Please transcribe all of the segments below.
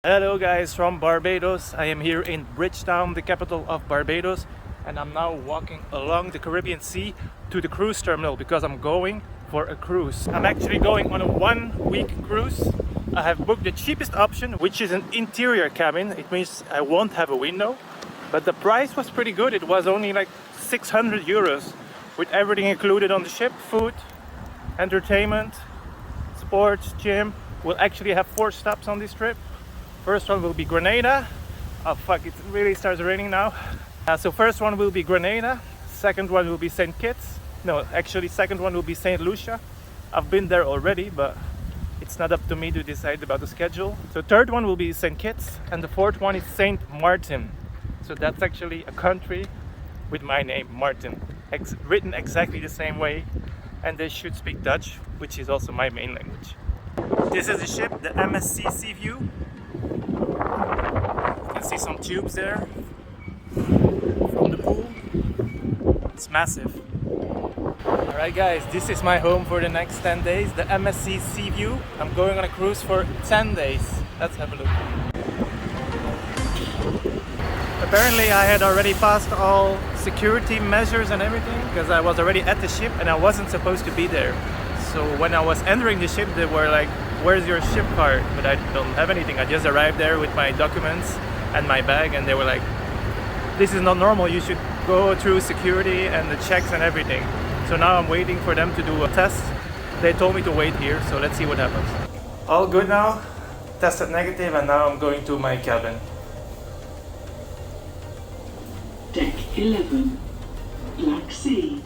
Hello guys from Barbados. I am here in Bridgetown, the capital of Barbados, and I'm now walking along the Caribbean Sea to the cruise terminal because I'm going for a cruise. I'm actually going on a 1-week cruise. I have booked the cheapest option, which is an interior cabin. It means I won't have a window, but the price was pretty good. It was only like 600 euros with everything included on the ship: food, entertainment, sports, gym. We'll actually have 4 stops on this trip. First one will be Grenada. Oh fuck, it really starts raining now. So first one will be Grenada. Second one will be St. Kitts. No, actually second one will be St. Lucia. I've been there already, but it's not up to me to decide about the schedule. So third one will be St. Kitts, and the fourth one is St. Maarten. So that's actually a country with my name, Maarten. Written exactly the same way, and they should speak Dutch, which is also my main language. This is the ship, the MSC Seaview. You can see some tubes there from the pool. It's massive. Alright guys, this is my home for the next 10 days, the MSC Seaview. I'm going on a cruise for 10 days. Let's have a look. Apparently I had already passed all security measures and everything because I was already at the ship and I wasn't supposed to be there. So when I was entering the ship, they were like, "Where's your ship card?" But I don't have anything. I just arrived there with my documents and my bag, and they were like, "This is not normal. You should go through security and the checks and everything." So now I'm waiting for them to do a test. They told me to wait here, so let's see what happens. All good now. Tested negative, and now I'm going to my cabin. Deck 11, Black Sea.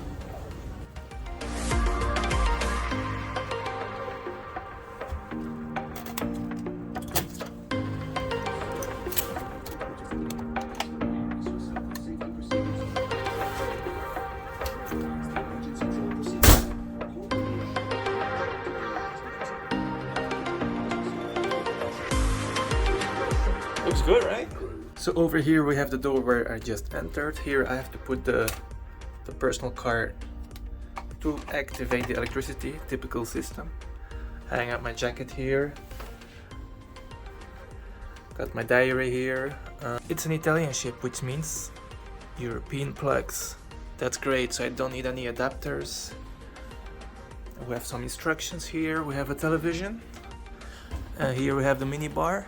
Looks good, right? So over here we have the door where I just entered. Here I have to put the personal card to activate the electricity, typical system. Hang up my jacket here. Got my diary here. It's an Italian ship, which means European plugs. That's great, so I don't need any adapters. We have some instructions here. We have a television. Here we have the mini bar.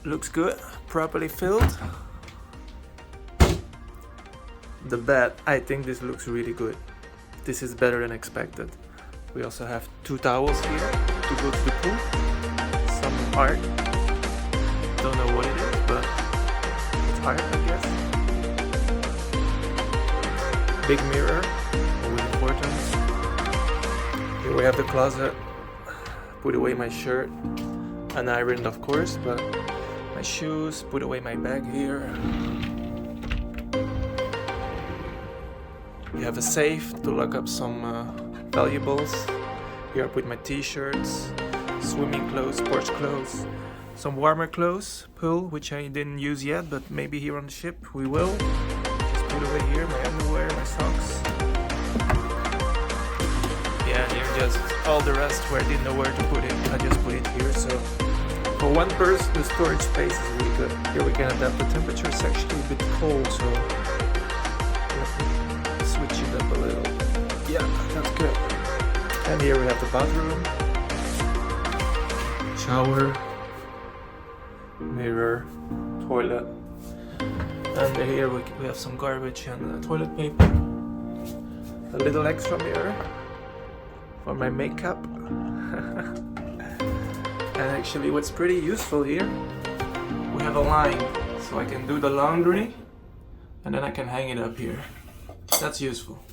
Looks good, properly filled. The bed, I think this looks really good. This is better than expected. We also have 2 towels here to go to the pool. Some art. Don't know what it is, but it's art, I guess. Big mirror, always important. Here we have the closet. Put away my shirt, unironed of course, but my shoes, put away my bag here. We have a safe to lock up some valuables. Here I put my t-shirts, swimming clothes, sports clothes, some warmer clothes, pull, which I didn't use yet, but maybe here on the ship we will. Just put away here my underwear, my socks. Yeah, and here just all the rest where I didn't know where to put it. I just put it here, so for one person, the storage space is really good. Here we can adapt the temperature. It's actually a bit cold, so switch it up a little. Yeah, that's good. And here we have the bathroom, shower, mirror, toilet. And here we have some garbage and toilet paper. A little extra mirror for my makeup. And actually what's pretty useful here, we have a line, so I can do the laundry and then I can hang it up here. That's useful.